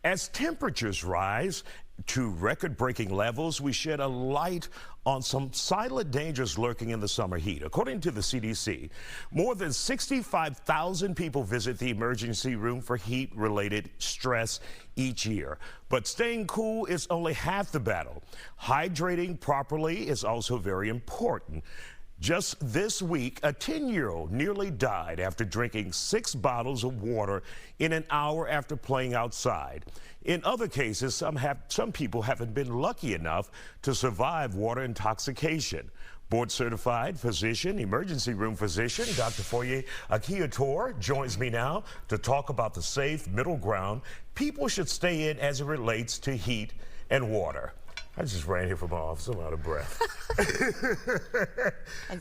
As temperatures rise to record-breaking levels, we shed a light on some silent dangers lurking in the summer heat. According to the CDC, more than 65,000 people visit the emergency room for heat-related stress each year. But staying cool is only half the battle. Hydrating properly is also very important. Just this week, a 10-year-old nearly died after drinking 6 bottles of water in an hour after playing outside. In other cases, some people haven't been lucky enough to survive water intoxication. Board-certified physician, emergency room physician, Dr. Foye Akiator joins me now to talk about the safe middle ground people should stay in as it relates to heat and water. I just ran here from my office. I'm out of breath.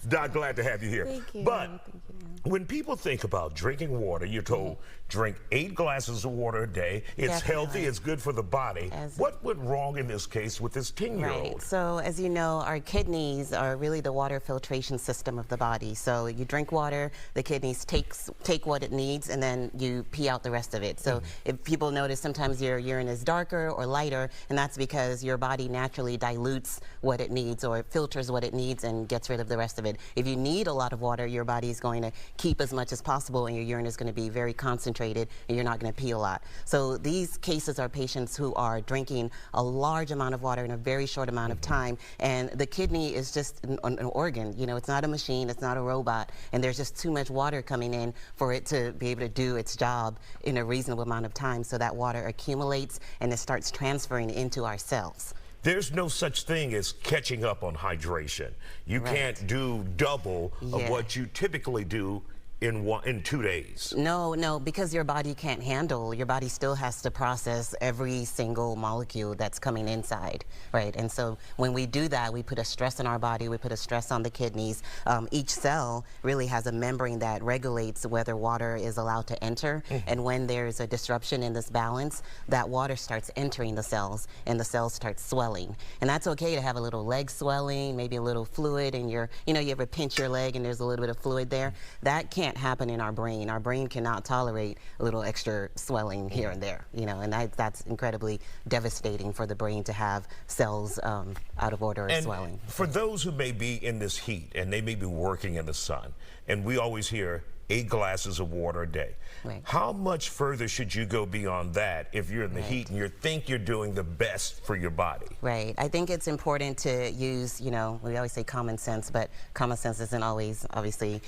Doc, glad to have you here. Thank you. But Thank you. when people think about drinking water, you're told drink 8 glasses of water a day. It's healthy. It's good for the body. What went wrong in this case with this 10-year-old? Right. So as you know, our kidneys are really the water filtration system of the body. So you drink water, the kidneys take what it needs, and then you pee out the rest of it. So if people notice, sometimes your urine is darker or lighter, and that's because your body naturally dilutes what it needs or filters what it needs and gets rid of the rest of it. If you need a lot of water, your body is going to keep as much as possible, and your urine is going to be very concentrated, and you're not going to pee a lot. So these cases are patients who are drinking a large amount of water in a very short amount of time, and the kidney is just an organ. You know, it's not a machine, it's not a robot, and there's just too much water coming in for it to be able to do its job in a reasonable amount of time, so that water accumulates and it starts transferring into our cells. There's no such thing as catching up on hydration. You can't do double of what you typically do in 2 days. No, because your body can't handle, your body still has to process every single molecule that's coming inside, right? And so when we do that, we put a stress on our body, we put a stress on the kidneys. Each cell really has a membrane that regulates whether water is allowed to enter, and when there's a disruption in this balance, that water starts entering the cells, and the cells start swelling. And that's okay to have a little leg swelling, maybe a little fluid in your, you ever pinch your leg and there's a little bit of fluid there. That can't happen in our brain. Our brain cannot tolerate a little extra swelling here and there, and that's incredibly devastating for the brain to have cells out of order or swelling. For those who may be in this heat and they may be working in the sun, and we always hear 8 glasses of water a day. Right. How much further should you go beyond that if you're in the heat and you think you're doing the best for your body? Right. I think it's important to use, we always say common sense, but common sense isn't always, obviously,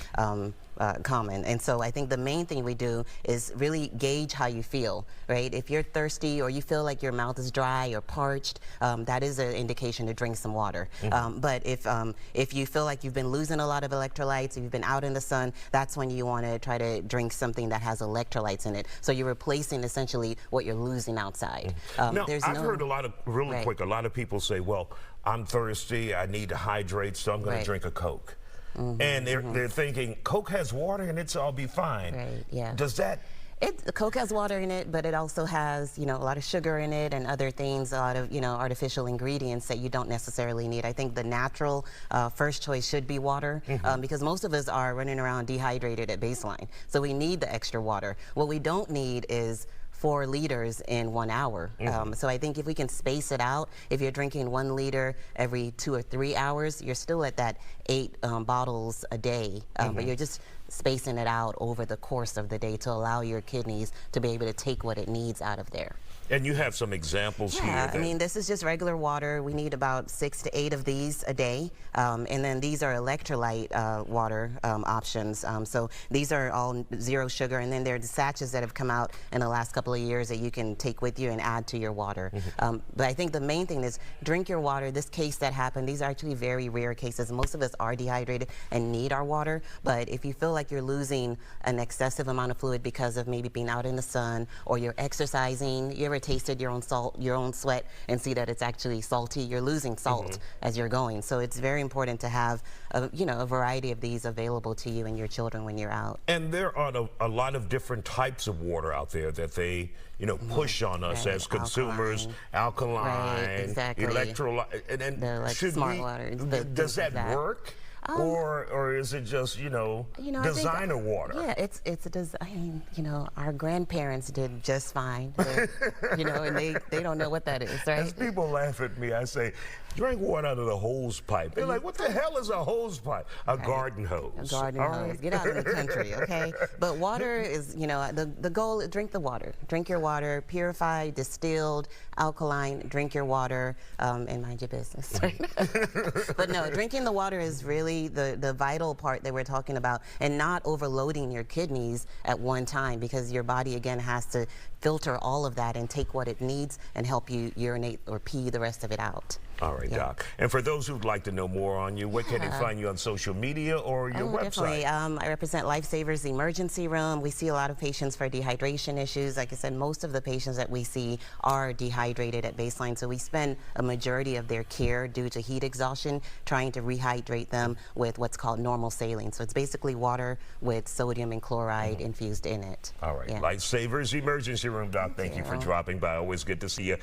common. And so I think the main thing we do is really gauge how you feel, right? If you're thirsty or you feel like your mouth is dry or parched, that is an indication to drink some water. But if you feel like you've been losing a lot of electrolytes, or you've been out in the sun, that's when you want to try to drink something that has electrolytes in it. So you're replacing essentially what you're losing outside. Now, I've heard a lot of, really quick, a lot of people say, well, I'm thirsty, I need to hydrate, so I'm going to drink a Coke. And they're thinking, Coke has water and it's all be fine. Right, yeah. Does that... Coke has water in it, but it also has, a lot of sugar in it and other things, a lot of, artificial ingredients that you don't necessarily need. I think the natural first choice should be water, because most of us are running around dehydrated at baseline. So we need the extra water. What we don't need is 4 liters in 1 hour. So I think if we can space it out, if you're drinking 1 liter every 2 or 3 hours, you're still at that 8 bottles a day, but you're just spacing it out over the course of the day to allow your kidneys to be able to take what it needs out of there. And you have some examples here. Yeah, I mean, this is just regular water. We need about 6 to 8 of these a day. And then these are electrolyte water options. So these are all 0 sugar. And then there are the sachets that have come out in the last couple of years that you can take with you and add to your water. But I think the main thing is drink your water. This case that happened, these are actually very rare cases. Most of us are dehydrated and need our water. But if you feel like you're losing an excessive amount of fluid because of maybe being out in the sun or you're exercising, you ever tasted your own salt, your own sweat, and see that it's actually salty? You're losing salt as you're going. So it's very important to have a variety of these available to you and your children when you're out. And there are a lot of different types of water out there that they push on us as consumers. Alkaline, exactly. electrolyte, and the smart water. Does that work? or is it just, designer water? Yeah, it's a design. Our grandparents did just fine. And they don't know what that is, right? As people laugh at me, I say, drink water out of the hose pipe. They're like, what the hell is a hose pipe? A garden hose. A garden hose. Right. Get out of the country, okay? But water is, the goal is drink the water. Drink your water, purified, distilled, alkaline, drink your water, and mind your business. Right? But no, drinking the water is really the vital part that we're talking about, and not overloading your kidneys at one time, because your body, again, has to filter all of that and take what it needs and help you urinate or pee the rest of it out. All right, Doc. And for those who'd like to know more on you, where can they find you on social media or your website? Definitely. I represent Lifesavers Emergency Room. We see a lot of patients for dehydration issues. Like I said, most of the patients that we see are dehydrated at baseline, so we spend a majority of their care due to heat exhaustion trying to rehydrate them with what's called normal saline. So it's basically water with sodium and chloride infused in it. All right. Lifesavers Emergency Room, Doc. Thank you for dropping by. Always good to see you.